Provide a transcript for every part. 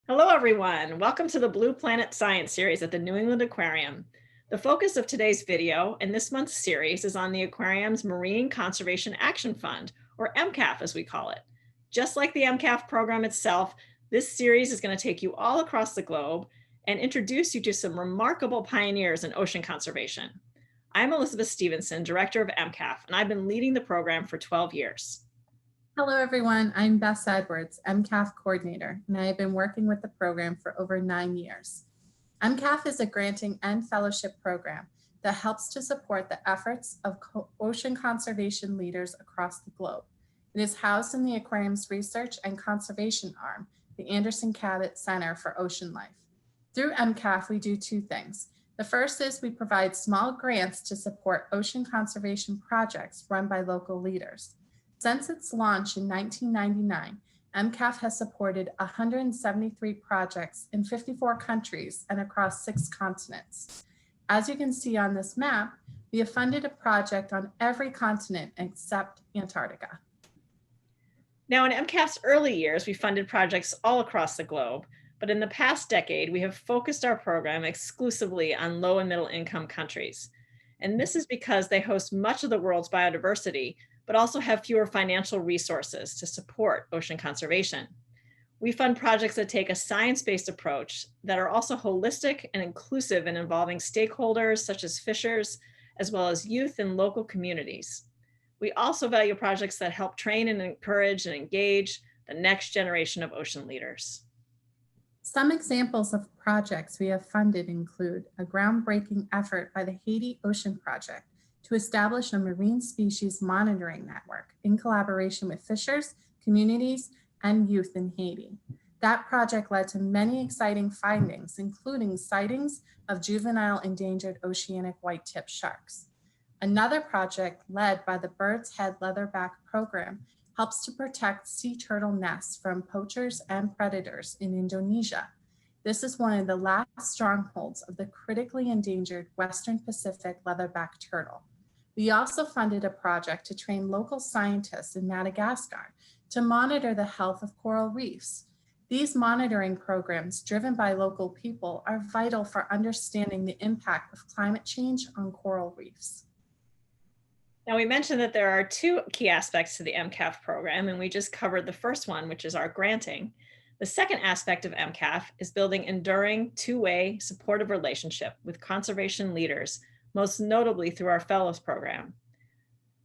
Hello, everyone. Welcome to the Blue Planet Science series at the New England Aquarium. The focus of today's video and this month's series is on the aquarium's Marine Conservation Action Fund, or MCAF as we call it. Just like the MCAF program itself, this series is going to take you all across the globe and introduce you to some remarkable pioneers in ocean conservation. I'm Elizabeth Stevenson, Director of MCAF, and I've been leading the program for 12 years. Hello, everyone. I'm Bess Edwards, MCAF Coordinator, and I have been working with the program for over 9 years. MCAF is a granting and fellowship program that helps to support the efforts of ocean conservation leaders across the globe. It is housed in the aquarium's research and conservation arm, the Anderson Cabot Center for Ocean Life. Through MCAF, we do two things. The first is we provide small grants to support ocean conservation projects run by local leaders. Since its launch in 1999, MCAF has supported 173 projects in 54 countries and across 6 continents. As you can see on this map, we have funded a project on every continent except Antarctica. Now, in MCAF's early years, we funded projects all across the globe, but in the past decade, we have focused our program exclusively on low and middle income countries. And this is because they host much of the world's biodiversity, but also have fewer financial resources to support ocean conservation. We fund projects that take a science-based approach that are also holistic and inclusive in involving stakeholders such as fishers, as well as youth and local communities. We also value projects that help train and encourage and engage the next generation of ocean leaders. Some examples of projects we have funded include a groundbreaking effort by the Haiti Ocean Project to establish a marine species monitoring network in collaboration with fishers, communities, and youth in Haiti. That project led to many exciting findings, including sightings of juvenile endangered oceanic white-tip sharks. Another project led by the Bird's Head Leatherback program helps to protect sea turtle nests from poachers and predators in Indonesia. This is one of the last strongholds of the critically endangered Western Pacific leatherback turtle. We also funded a project to train local scientists in Madagascar to monitor the health of coral reefs. These monitoring programs, driven by local people, are vital for understanding the impact of climate change on coral reefs. Now, we mentioned that there are 2 key aspects to the MCAF program, and we just covered the first one, which is our granting. The second aspect of MCAF is building enduring, two-way, supportive relationship with conservation leaders, most notably through our Fellows program.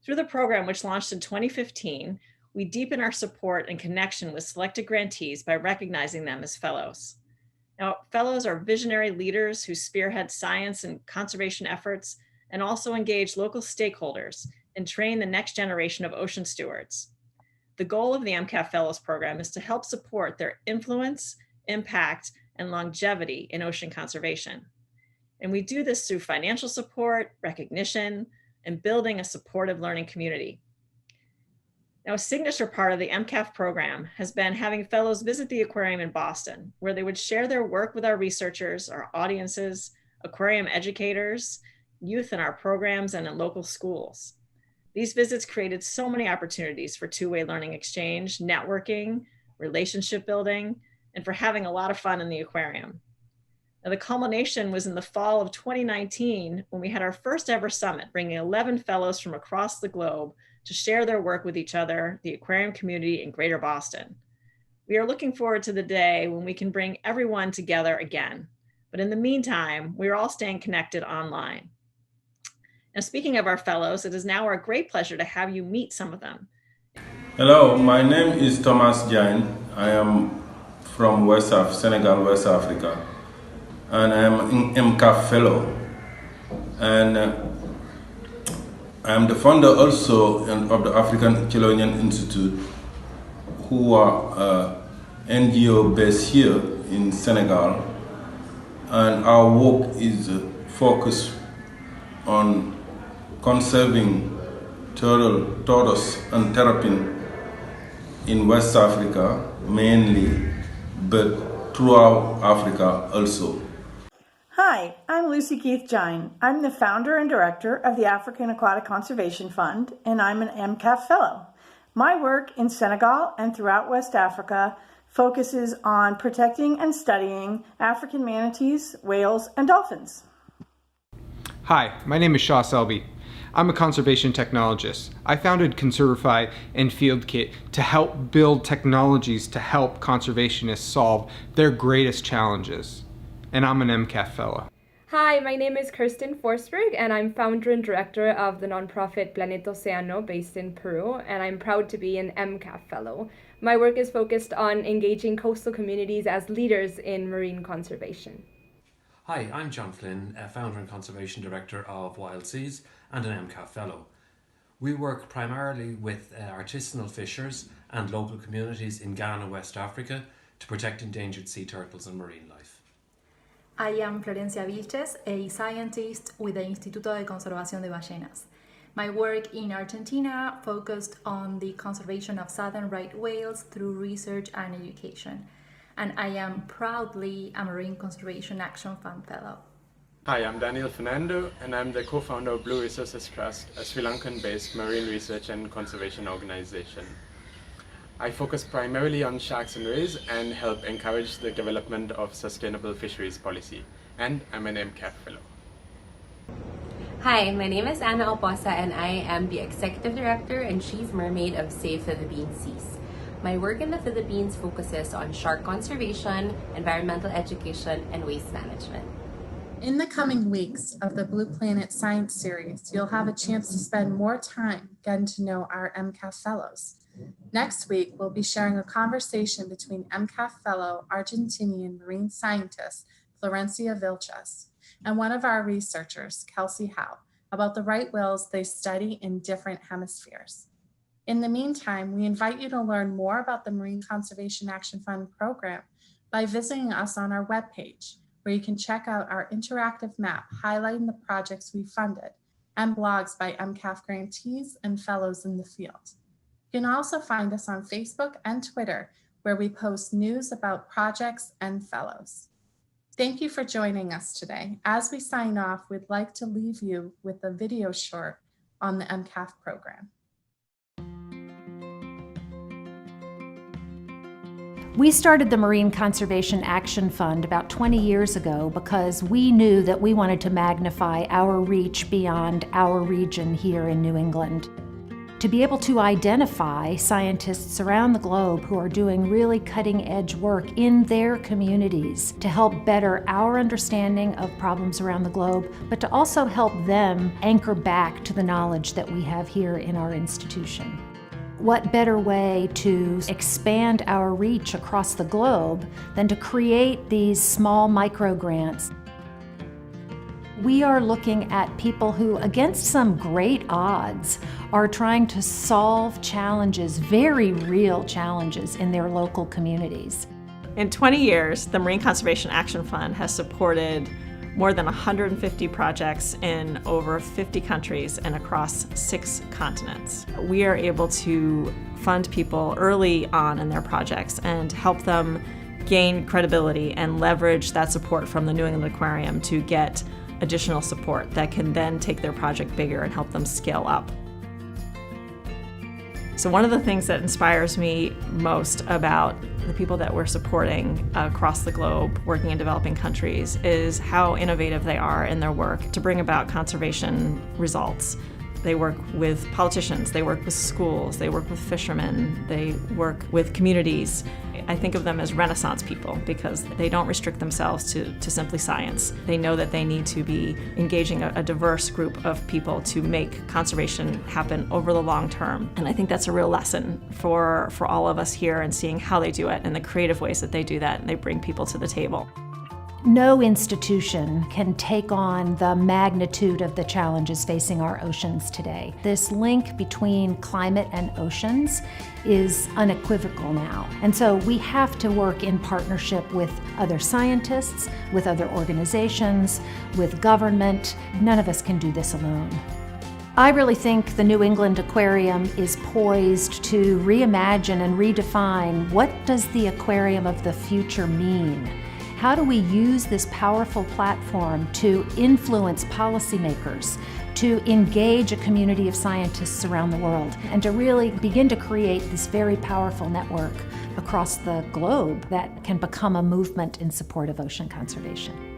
Through the program, which launched in 2015, we deepen our support and connection with selected grantees by recognizing them as Fellows. Now, Fellows are visionary leaders who spearhead science and conservation efforts and also engage local stakeholders and train the next generation of ocean stewards. The goal of the MCAF Fellows program is to help support their influence, impact, and longevity in ocean conservation. And we do this through financial support, recognition, and building a supportive learning community. Now, a signature part of the MCAF program has been having fellows visit the aquarium in Boston, where they would share their work with our researchers, our audiences, aquarium educators, youth in our programs, and in local schools. These visits created so many opportunities for two-way learning exchange, networking, relationship building, and for having a lot of fun in the aquarium. Now, the culmination was in the fall of 2019 when we had our first ever summit, bringing 11 fellows from across the globe to share their work with each other, the aquarium community in Greater Boston. We are looking forward to the day when we can bring everyone together again. But in the meantime, we are all staying connected online. Now, speaking of our fellows, it is now our great pleasure to have you meet some of them. Hello, my name is Thomas Jain. I am from Senegal, West Africa, and I am an MCAF Fellow. And I am the founder also of the African Colonial Institute, who are NGO based here in Senegal. And our work is focused on conserving turtle, tortoise, and terrapin in West Africa mainly, but throughout Africa also. Hi, I'm Lucy Keith Jine. I'm the founder and director of the African Aquatic Conservation Fund, and I'm an MCAF Fellow. My work in Senegal and throughout West Africa focuses on protecting and studying African manatees, whales, and dolphins. Hi, my name is Shaw Selby. I'm a conservation technologist. I founded Conservify and FieldKit to help build technologies to help conservationists solve their greatest challenges. And I'm an MCAF Fellow. Hi, my name is Kirsten Forsberg, and I'm founder and director of the nonprofit Planeta Oceano based in Peru, and I'm proud to be an MCAF Fellow. My work is focused on engaging coastal communities as leaders in marine conservation. Hi, I'm John Flynn, founder and conservation director of Wild Seas and an MCAF Fellow. We work primarily with artisanal fishers and local communities in Ghana, West Africa, to protect endangered sea turtles and marine life. I am Florencia Vilches, a scientist with the Instituto de Conservación de Ballenas. My work in Argentina focused on the conservation of southern right whales through research and education. And I am proudly a Marine Conservation Action Fund Fellow. Hi, I'm Daniel Fernando, and I'm the co-founder of Blue Resources Trust, a Sri Lankan-based marine research and conservation organization. I focus primarily on sharks and rays and help encourage the development of sustainable fisheries policy. And I'm an MCAF Fellow. Hi, my name is Anna Oposa, and I am the Executive Director and Chief Mermaid of Save Philippine Seas. My work in the Philippines focuses on shark conservation, environmental education, and waste management. In the coming weeks of the Blue Planet Science Series, you'll have a chance to spend more time getting to know our MCAF Fellows. Next week, we'll be sharing a conversation between MCAF Fellow Argentinian marine scientist Florencia Vilches and one of our researchers, Kelsey Howe, about the right whales they study in different hemispheres. In the meantime, we invite you to learn more about the Marine Conservation Action Fund program by visiting us on our webpage, where you can check out our interactive map highlighting the projects we funded and blogs by MCAF grantees and fellows in the field. You can also find us on Facebook and Twitter, where we post news about projects and fellows. Thank you for joining us today. As we sign off, we'd like to leave you with a video short on the MCAF program. We started the Marine Conservation Action Fund about 20 years ago because we knew that we wanted to magnify our reach beyond our region here in New England. To be able to identify scientists around the globe who are doing really cutting-edge work in their communities to help better our understanding of problems around the globe, but to also help them anchor back to the knowledge that we have here in our institution. What better way to expand our reach across the globe than to create these small micro grants? We are looking at people who, against some great odds, are trying to solve challenges, very real challenges in their local communities. In 20 years, the Marine Conservation Action Fund has supported more than 150 projects in over 50 countries and across 6 continents. We are able to fund people early on in their projects and help them gain credibility and leverage that support from the New England Aquarium to get additional support that can then take their project bigger and help them scale up. So one of the things that inspires me most about the people that we're supporting across the globe working in developing countries is how innovative they are in their work to bring about conservation results. They work with politicians, they work with schools, they work with fishermen, they work with communities. I think of them as Renaissance people because they don't restrict themselves to simply science. They know that they need to be engaging a diverse group of people to make conservation happen over the long term. And I think that's a real lesson for all of us here and seeing how they do it and the creative ways that they do that and they bring people to the table. No institution can take on the magnitude of the challenges facing our oceans today. This link between climate and oceans is unequivocal now. And so we have to work in partnership with other scientists, with other organizations, with government. None of us can do this alone. I really think the New England Aquarium is poised to reimagine and redefine what does the aquarium of the future mean? How do we use this powerful platform to influence policymakers, to engage a community of scientists around the world and to really begin to create this very powerful network across the globe that can become a movement in support of ocean conservation.